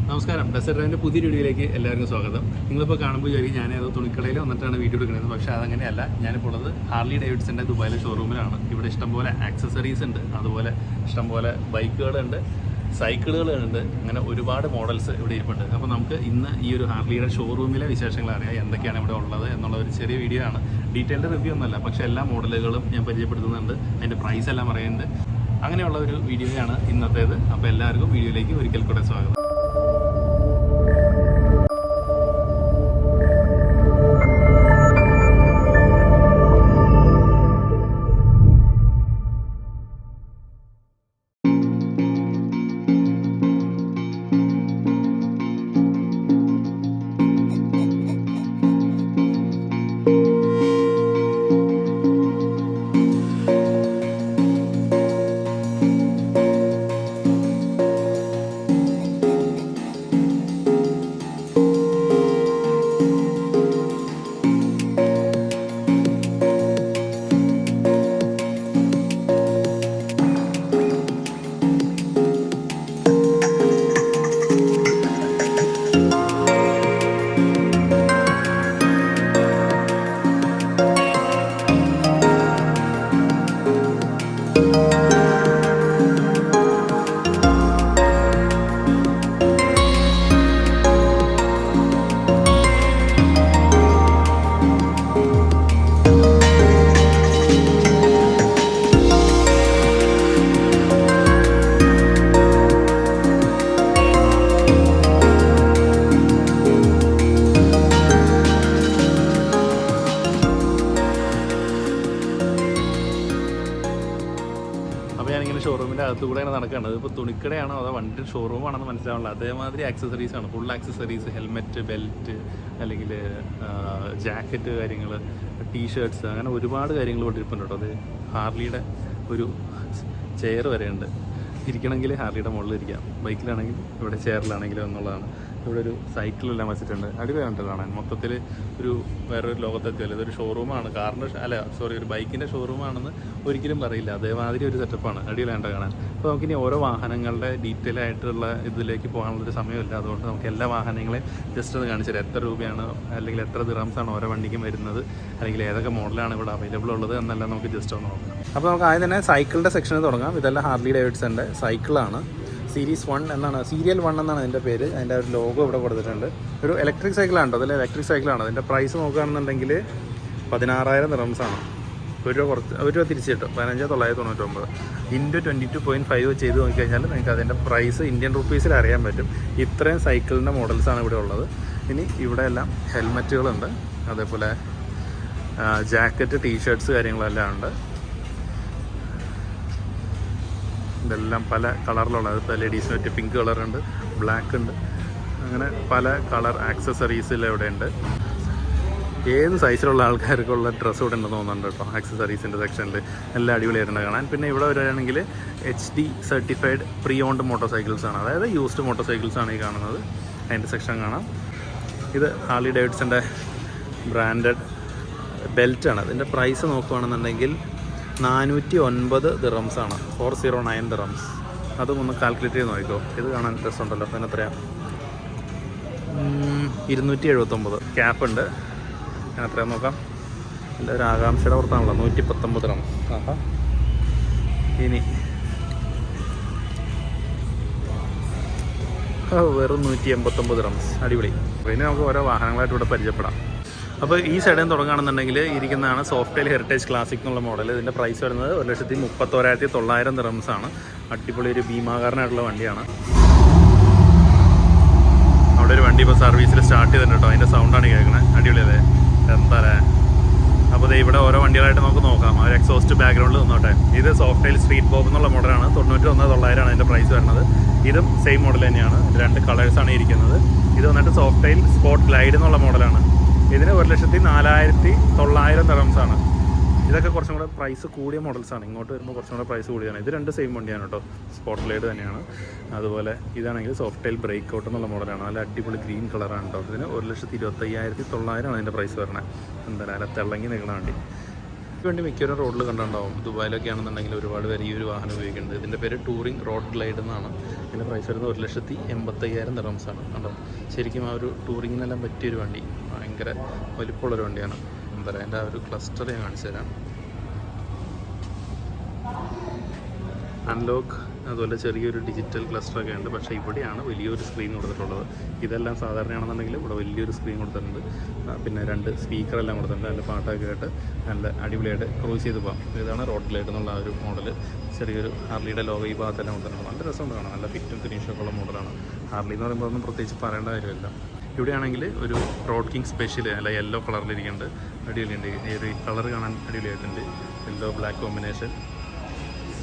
നമസ്കാരം. ഡെസർട്ട് ഡ്രൈവിൻ്റെ പുതിയ വീഡിയോയിലേക്ക് എല്ലാവർക്കും സ്വാഗതം. നിങ്ങളിപ്പോൾ കാണുമ്പോൾ വിചാരിക്കും ഞാനത് തുണിക്കടയിൽ വന്നിട്ടാണ് വീഡിയോ എടുക്കുന്നത്. പക്ഷേ അതങ്ങനെയല്ല. ഞാനിപ്പോൾ ഉള്ളത് ഹാർലി ഡേവിഡ്സൻ്റെ ദുബായിലെ ഷോറൂമിലാണ്. ഇവിടെ ഇഷ്ടംപോലെ ആക്സസറീസ് ഉണ്ട്, അതുപോലെ ഇഷ്ടംപോലെ ബൈക്കുകളുണ്ട്, സൈക്കിളുകളുണ്ട്, അങ്ങനെ ഒരുപാട് മോഡൽസ് ഇവിടെ ഇരിപ്പുണ്ട്. അപ്പോൾ നമുക്ക് ഇന്ന് ഈ ഒരു ഹാർലിയുടെ ഷോറൂമിലെ വിശേഷങ്ങൾ അറിയാം, എന്തൊക്കെയാണ് ഇവിടെ ഉള്ളത് എന്നുള്ള ഒരു ചെറിയ വീഡിയോ ആണ്. ഡീറ്റെയിൽഡ് റിവ്യൂ ഒന്നുമല്ല, പക്ഷേ എല്ലാ മോഡലുകളും ഞാൻ പരിചയപ്പെടുത്തുന്നുണ്ട്, അതിൻ്റെ പ്രൈസ് എല്ലാം പറയുന്നുണ്ട്. അങ്ങനെയുള്ള ഒരു വീഡിയോയാണ് ഇന്നത്തേത്. അപ്പോൾ എല്ലാവർക്കും വീഡിയോയിലേക്ക് ഒരിക്കൽ കൂടെ സ്വാഗതം. ഷോറൂമിൻ്റെ അകത്തുകൂടെ നടക്കുകയാണ്. ഇതിപ്പോൾ തുണിക്കടയാണോ അതോ വണ്ടി ഷോറൂമാണെന്ന് മനസ്സിലാവില്ല. അതേമാതിരി ആക്സസറീസ് ആണ്, ഫുൾ ആക്സസറീസ്, ഹെൽമെറ്റ്, ബെൽറ്റ്, അല്ലെങ്കിൽ ജാക്കറ്റ് കാര്യങ്ങൾ, ടീഷർട്ട്സ്, അങ്ങനെ ഒരുപാട് കാര്യങ്ങൾ ഇവിടെ ഇരിപ്പുണ്ട് കേട്ടോ. അത് ഹാർലിയുടെ ഒരു ചെയർ വരെയുണ്ട്. ഇരിക്കണമെങ്കിൽ ഹാർലിയുടെ മുകളിൽ ഇരിക്കാം, ബൈക്കിലാണെങ്കിൽ ഇവിടെ ചെയറിലാണെങ്കിലും എന്നുള്ളതാണ്. ഇവിടെ ഒരു സൈക്കിളെല്ലാം വെച്ചിട്ടുണ്ട്. അടിപൊളിയാണ് കാണാൻ. മൊത്തത്തിൽ ഒരു വേറൊരു ലോകത്തെത്തിയല്ലോ. ഇതൊരു ഷോറൂമാണ്, ഒരു ബൈക്കിൻ്റെ ഷോറൂമാണെന്ന് ഒരിക്കലും പറയില്ല. അതേമാതിരി ഒരു സെറ്റപ്പാണ്. അടിപൊളിയാണ് കാണാൻ. അപ്പോൾ നമുക്കിനി ഓരോ വാഹനങ്ങളുടെ ഡീറ്റെയിൽ ആയിട്ടുള്ള ഇതിലേക്ക് പോകാനുള്ളൊരു സമയമില്ല. അതുകൊണ്ട് നമുക്ക് എല്ലാ വാഹനങ്ങളെയും ജസ്റ്റ് ഒന്ന് കാണിച്ചു തരാം. എത്ര രൂപയാണ് അല്ലെങ്കിൽ എത്ര ദിറംസാണ് ഓരോ വണ്ടിക്കും വരുന്നത്, അല്ലെങ്കിൽ ഏതൊക്കെ മോഡലാണ് ഇവിടെ അവൈലബിൾ ഉള്ളത് എന്നെല്ലാം നമുക്ക് ജസ്റ്റ് ഒന്ന് നോക്കാം. അപ്പോൾ നമുക്ക് ആദ്യം തന്നെ സൈക്കിളിൻ്റെ സെക്ഷനിൽ തുടങ്ങാം. ഇതെല്ലാം ഹാർലി ഡേവിഡ്സൻ്റെ സൈക്കിളാണ്. സീരീസ് 1 എന്നാണ്, സീരിയൽ 1 എന്നാണ് അതിൻ്റെ പേര്. അതിൻ്റെ ഒരു ലോഗോ ഇവിടെ കൊടുത്തിട്ടുണ്ട്. ഒരു ഇലക്ട്രിക് സൈക്കിളാണ് കേട്ടോ. അതിൽ ഇലക്ട്രിക് സൈക്കിളാണ്. അതിൻ്റെ പ്രൈസ് നോക്കുകയാണെന്നുണ്ടെങ്കിൽ 16,000 ദിറംസാണ്. ഒരു രൂപ തിരിച്ച് കിട്ടും. 15,999 ഇൻറ്റു 22.5 ചെയ്ത് നോക്കിക്കഴിഞ്ഞാൽ നിങ്ങൾക്ക് അതിൻ്റെ പ്രൈസ് ഇന്ത്യൻ റുപ്പീസിൽ അറിയാൻ പറ്റും. ഇത്രയും സൈക്കിളിൻ്റെ മോഡൽസാണ് ഇവിടെ ഉള്ളത്. ഇനി ഇവിടെ എല്ലാം ഹെൽമെറ്റുകളുണ്ട്, അതേപോലെ ജാക്കറ്റ്, ടീഷർട്ട്സ് കാര്യങ്ങളെല്ലാം ഉണ്ട്. ഇതെല്ലാം പല കളറിലുള്ളത്. ഇപ്പോൾ ലേഡീസിന് പറ്റിയ പിങ്ക് കളറുണ്ട്, ബ്ലാക്ക് ഉണ്ട്, അങ്ങനെ പല കളർ ആക്സസറീസിൽ ഇവിടെ ഉണ്ട്. ഏത് സൈസിലുള്ള ആൾക്കാർക്കുള്ള ഡ്രസ്സ് ഇവിടെ ഉണ്ടെന്ന് തോന്നുന്നുണ്ട് കേട്ടോ. ആക്സസറീസിൻ്റെ സെക്ഷനിൽ എല്ലാം അടിപൊളിയായിട്ടുണ്ട് കാണാൻ. പിന്നെ ഇവിടെ വരികയാണെങ്കിൽ HD സർട്ടിഫൈഡ് പ്രീ ഓൺഡ് മോട്ടോർ സൈക്കിൾസാണ്, അതായത് യൂസ്ഡ് മോട്ടോർ സൈക്കിൾസാണ് ഈ കാണുന്നത്. അതിൻ്റെ സെക്ഷൻ കാണാം. ഇത് ഹാർലി ഡേവിഡ്സൻ്റെ ബ്രാൻഡഡ് ബെൽറ്റാണ്. അതിൻ്റെ പ്രൈസ് നോക്കുകയാണെന്നുണ്ടെങ്കിൽ 409 ദിറംസാണ്. 409 ദിറംസ്. അതും ഒന്ന് കാൽക്കുലേറ്റ് ചെയ്ത് നോക്കിക്കോ. ഇത് കാണാൻ രസമുണ്ടല്ലോ. അതിന് എത്രയാണ്? 279. ക്യാപ്പ് ഉണ്ട്. ഞാൻ എത്രയാണ് നോക്കാം. എല്ലാവരും ആകാംക്ഷയുടെ പുറത്താണല്ലോ. 119 ദിറംസ്. ആഹാ. ഇനി വെറും 189 ദിറംസ്. അടിപൊളി. ഇനി നമുക്ക് ഓരോ വാഹനങ്ങളായിട്ട് ഇവിടെ പരിചയപ്പെടാം. അപ്പോൾ ഈ സൈഡിൽ നിന്ന് തുടങ്ങുകയാണെന്നുണ്ടെങ്കിൽ ഇരിക്കുന്നതാണ് സോഫ്റ്റെയിൽ ഹെറിറ്റേജ് ക്ലാസിക് എന്നുള്ള മോഡൽ. ഇതിൻ്റെ പ്രൈസ് വരുന്നത് 1,31,900 ദിറംസാണ്. അടിപൊളി ഒരു ഭീമാകാരനായിട്ടുള്ള വണ്ടിയാണ്. അവിടെ ഒരു വണ്ടി ഇപ്പോൾ സർവീസിൽ സ്റ്റാർട്ട് ചെയ്തിട്ടുണ്ട് കേട്ടോ. അതിൻ്റെ സൗണ്ടാണ് കേൾക്കണത്. അടിപൊളിയല്ലേ? എന്താ അല്ലേ? അപ്പോൾ ഇവിടെ ഓരോ വണ്ടികളായിട്ട് നമുക്ക് നോക്കാം. ആ ഒരു എക്സോസ്റ്റ് ബാക്ക്ഗ്രൗണ്ടിൽ നിന്നോട്ടെ. ഇത് സോഫ്റ്റെയിൽ സ്ട്രീറ്റ് ബോബ് എന്നുള്ള മോഡലാണ്. 91,900 അതിൻ്റെ പ്രൈസ് വരുന്നത്. ഇതും സെയിം മോഡൽ തന്നെയാണ്. 2 കളേഴ്സാണ് ഇരിക്കുന്നത്. ഇത് വന്നിട്ട് സോഫ്റ്റെയിൽ സ്പോർട്ട് ഗ്ലൈഡ് എന്നുള്ള മോഡലാണ്. ഇതിന് 1,04,900 ദിറംസാണ്. ഇതൊക്കെ കുറച്ചും കൂടെ പ്രൈസ് കൂടിയ മോഡൽസാണ്. ഇങ്ങോട്ട് വരുമ്പോൾ കുറച്ചും കൂടെ പ്രൈസ് കൂടിയാണ്. ഇത് 2 സെയിം വണ്ടിയാണ് കേട്ടോ. സ്പോട്ട് ലൈഡ് തന്നെയാണ്. അതുപോലെ ഇതാണെങ്കിൽ സോഫ്റ്റെയിൽ ബ്രേക്ക് ഔട്ട് എന്നുള്ള മോഡലാണ്. നല്ല അടിപൊളി ഗ്രീൻ കളറാണ് കേട്ടോ. ഇതിന് 1,25,900 അതിൻ്റെ പ്രൈസ് വരണേ. എന്തായാലും അല്ല തിളങ്ങി നിൽക്കണ വണ്ടി. വേണ്ടി മിക്കവരും റോഡിൽ കണ്ടുണ്ടാവും. ദുബായിലൊക്കെ ആണെന്നുണ്ടെങ്കിൽ ഒരുപാട് പേര് ഈ ഒരു വാഹനം ഉപയോഗിക്കുന്നുണ്ട്. ഇതിൻ്റെ പേര് ടൂറിംഗ് റോഡ് ഗ്ലൈഡ് എന്നാണ്. ഇതിൻ്റെ പ്രൈസ് വരുന്നത് 1,85,000 ദിർഹംസാണ്. കണ്ടോ, ശരിക്കും ആ ഒരു ടൂറിങ്ങിനെല്ലാം പറ്റിയൊരു വണ്ടി, ഭയങ്കര വലിപ്പമുള്ളൊരു വണ്ടിയാണ്. എന്താ പറയുക, അതിൻ്റെ ആ ഒരു ക്ലസ്റ്റർ ഞാൻ കാണിച്ചു തരാം. അൺലോക്ക്, അതുപോലെ ചെറിയൊരു ഡിജിറ്റൽ ക്ലസ്റ്ററൊക്കെ ഉണ്ട്. പക്ഷേ ഇവിടെയാണ് വലിയൊരു സ്ക്രീൻ കൊടുത്തിട്ടുള്ളത്. ഇതെല്ലാം സാധാരണയാണെന്നുണ്ടെങ്കിൽ ഇവിടെ വലിയൊരു സ്ക്രീൻ കൊടുത്തിട്ടുണ്ട്. പിന്നെ 2 സ്പീക്കറെല്ലാം കൊടുത്തിട്ടുണ്ട്. നല്ല പാട്ടൊക്കെ കേട്ട് നല്ല അടിപൊളിയായിട്ട് ക്രൂസ് ചെയ്ത് പോകാം. ഇതാണ് റോഡ് ഗ്ലൈഡ് എന്നുള്ള ആ ഒരു മോഡൽ. ചെറിയൊരു ഹാർലിയുടെ ലോഗോ ഈ ഭാഗത്തെല്ലാം കൊടുത്തിട്ടുണ്ട്. നല്ല രസമുണ്ട് കാണാൻ, നല്ല ഫിറ്റും ഫിനിഷൊക്കെ ഉള്ള മോഡലാണ്. ഹാർലി എന്ന് പറയുമ്പോൾ ഒന്നും പ്രത്യേകിച്ച് പറയേണ്ട കാര്യമില്ല. ഇവിടെയാണെങ്കിൽ ഒരു റോഡ് കിങ് സ്പെഷ്യൽ അല്ല യെല്ലോ കളറിലിരിക്കുന്നുണ്ട്. അടിപൊളിയുണ്ട്. ഈ ഒരു കളർ കാണാൻ അടിപൊളിയായിട്ടുണ്ട്, യെല്ലോ ബ്ലാക്ക് കോമ്പിനേഷൻ.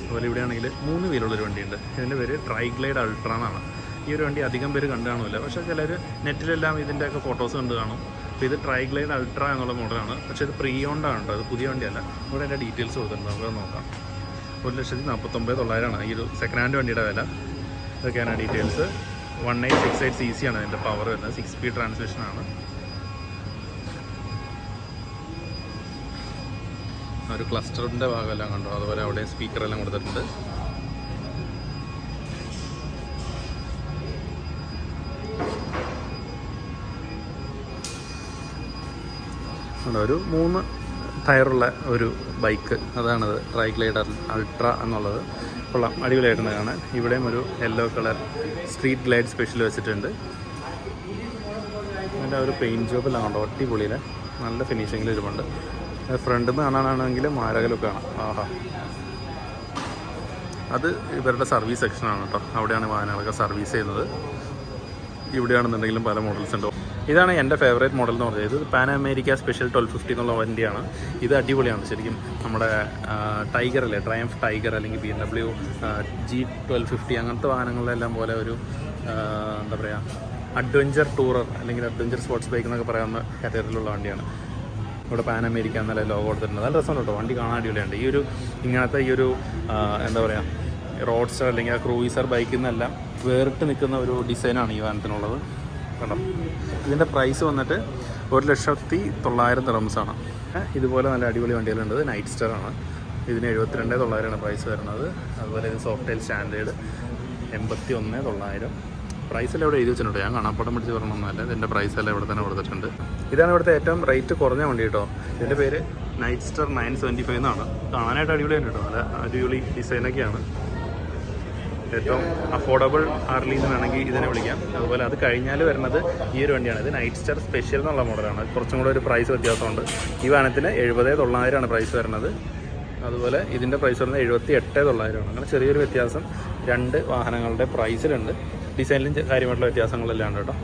അതുപോലെ ഇവിടെയാണെങ്കിൽ 3 വീലുള്ളൊരു വണ്ടിയുണ്ട്. ഇതിൻ്റെ പേര് ട്രൈഗ്ലൈഡ് അൾട്ര എന്നാണ്. ഈ ഒരു വണ്ടി അധികം പേര് കണ്ടു കാണില്ല, പക്ഷേ ചിലർ നെറ്റിലെല്ലാം ഇതിൻ്റെയൊക്കെ ഫോട്ടോസ് കണ്ട് കാണും. അപ്പോൾ ഇത് ട്രൈഗ്ലൈഡ് അൾട്ര എന്നുള്ള മോഡലാണ്. പക്ഷേ ഇത് പ്രീ ഓൺഡാണ് കേട്ടോ, അത് പുതിയ വണ്ടിയല്ല. ഇവിടെ എൻ്റെ ഡീറ്റെയിൽസ് കൊടുത്തിട്ടുണ്ട്, നമുക്ക് നോക്കാം. 1,49,900 ഈ ഒരു സെക്കൻഡ് ഹാൻഡ് വണ്ടിയുടെ വില. ഇതൊക്കെയാണ് ഡീറ്റെയിൽസ്. 1868 cc ആണ് അതിൻ്റെ പവർ വരുന്നത്. 6 സ്പീഡ് ട്രാൻസ്മിഷനാണ്. ഒരു ക്ലസ്റ്ററിൻ്റെ ഭാഗമെല്ലാം കണ്ടോ, അതുപോലെ അവിടെ സ്പീക്കറെല്ലാം കൊടുത്തിട്ടുണ്ട്. ഒരു 3 ടയറുള്ള ഒരു ബൈക്ക്, അതാണത് ട്രൈഗ്ലൈഡ് അൾട്ര എന്നുള്ളത്. കൊള്ളാം, അടിപൊളിയായിട്ടുണ്ട് കാണാൻ. ഇവിടെയും ഒരു yellow colour street glide special വെച്ചിട്ടുണ്ട്. അതിൻ്റെ ഒരു പെയിൻറ്റ് ജോബെല്ലാം കണ്ടോ, അടിപൊളിയിലെ നല്ല ഫിനിഷിങ്ങിൽ ഇരുപുണ്ട്. ഫ്രണ്ടിൽ നിന്ന് കാണാനാണെങ്കിൽ മാരകലൊക്കെ കാണാം. ആഹാ, അത് ഇവരുടെ സർവീസ് സെക്ഷനാണ് കേട്ടോ. അവിടെയാണ് വാഹനങ്ങളൊക്കെ സർവീസ് ചെയ്യുന്നത്. ഇവിടെയാണെന്നുണ്ടെങ്കിലും പല മോഡൽസ് ഉണ്ട്. ഇതാണ് എൻ്റെ ഫേവറേറ്റ് മോഡൽ എന്ന് പറഞ്ഞത്. ഇത് പാൻ അമേരിക്ക സ്പെഷ്യൽ 1250 എന്നുള്ള വണ്ടിയാണ്. ഇത് അടിപൊളിയാണ് ശരിക്കും. നമ്മുടെ ടൈഗർ അല്ലേ, ട്രയംഫ് ടൈഗർ അല്ലെങ്കിൽ BMW G1250 അങ്ങനത്തെ വാഹനങ്ങളിലെല്ലാം പോലെ ഒരു എന്താ പറയുക, അഡ്വഞ്ചർ ടൂറർ അല്ലെങ്കിൽ അഡ്വഞ്ചർ സ്പോർട്സ് ബൈക്ക് എന്നൊക്കെ പറയാവുന്ന കാറ്റഗറിയിലുള്ള വണ്ടിയാണ്. ഇവിടെ പാൻ അമേരിക്ക എന്നല്ല ലോഗോ കൊടുത്തിട്ടുണ്ട്. നല്ല രസമുണ്ട് കേട്ടോ, വണ്ടി കാണാൻ അടിപൊളിയുണ്ട്. ഈ ഒരു ഇങ്ങനത്തെ ഈ ഒരു എന്താ പറയുക, റോഡ്സ്റ്റർ അല്ലെങ്കിൽ ആ ക്രൂയിസർ ബൈക്കിൽ നിന്നെല്ലാം വേറിട്ട് നിൽക്കുന്ന ഒരു ഡിസൈനാണ് ഈ വാഹനത്തിനുള്ളത്. കണ്ടോ, ഇതിൻ്റെ പ്രൈസ് വന്നിട്ട് 1,09,000 ദിർഹംസാണ്. ഇതുപോലെ നല്ല അടിപൊളി വണ്ടികളുണ്ട്. നൈറ്റ് സ്റ്റാർ ആണ്. ഇതിന് 72,900 പ്രൈസ് വരുന്നത്. അതുപോലെ ഇത് സോഫ്റ്റെയിൽ സ്റ്റാൻഡേർഡ് 81,900. പ്രൈസെല്ലാം ഇവിടെ എഴുതി വെച്ചിട്ടുണ്ട്. ഞാൻ കാണാപ്പടം പിടിച്ച് പറഞ്ഞൊന്നുമല്ല, ഇതിൻ്റെ പ്രൈസെല്ലാം ഇവിടെ തന്നെ കൊടുത്തിട്ടുണ്ട്. ഇതാണ് ഇവിടുത്തെ ഏറ്റവും റേറ്റ് കുറഞ്ഞ വണ്ടി കേട്ടോ. ഇതിൻ്റെ പേര് നൈറ്റ് സ്റ്റാർ 975 എന്നാണ്. കാണാനായിട്ട് അടിപൊളിയാണ് കേട്ടോ, നല്ല അടിപൊളി ഡിസൈനൊക്കെയാണ്. ഏറ്റവും അഫോർഡബിൾ ഹാർലി എന്ന് വേണമെങ്കിൽ ഇതിനെ വിളിക്കാം. അതുപോലെ അത് കഴിഞ്ഞാൽ വരുന്നത് ഈ ഒരു വണ്ടിയാണ്. ഇത് നൈറ്റ് സ്റ്റാർ സ്പെഷ്യൽ എന്നുള്ള മോഡലാണ്. കുറച്ചും കൂടെ ഒരു പ്രൈസ് വ്യത്യാസമുണ്ട്. ഈ വാഹനത്തിന് 70,900 പ്രൈസ് വരുന്നത്. അതുപോലെ ഇതിൻ്റെ പ്രൈസ് വരുന്നത് 78,900. അങ്ങനെ ചെറിയൊരു വ്യത്യാസം 2 വാഹനങ്ങളുടെ പ്രൈസിലുണ്ട്. ഡിസൈനിലും കാര്യമായിട്ടുള്ള വ്യത്യാസങ്ങളെല്ലാം ഉണ്ട് കേട്ടോ.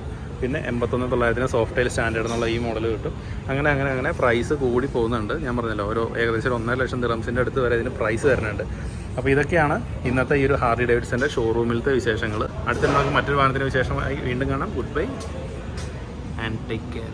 പിന്നെ 81,900 സോഫ്റ്റെയിൽ സ്റ്റാൻഡേർഡ് എന്നുള്ള ഈ മോഡൽ കിട്ടും. അങ്ങനെ പ്രൈസ് കൂടി പോകുന്നുണ്ട്. ഞാൻ പറഞ്ഞല്ലോ, ഓരോ ഏകദേശം 1,50,000 ദിർഹംസിൻ്റെ അടുത്ത് വരെ ഇതിന് പ്രൈസ് വരുന്നുണ്ട്. അപ്പോൾ ഇതൊക്കെയാണ് ഇന്നത്തെ ഈ ഒരു ഹാർലി ഡേവിഡ്സൻ്റെ ഷോറൂമിലത്തെ വിശേഷങ്ങൾ. അടുത്ത നമുക്ക് മറ്റൊരു വാഹനത്തിൻ്റെ വിശേഷമായി വീണ്ടും കാണാം. Good bye and take care.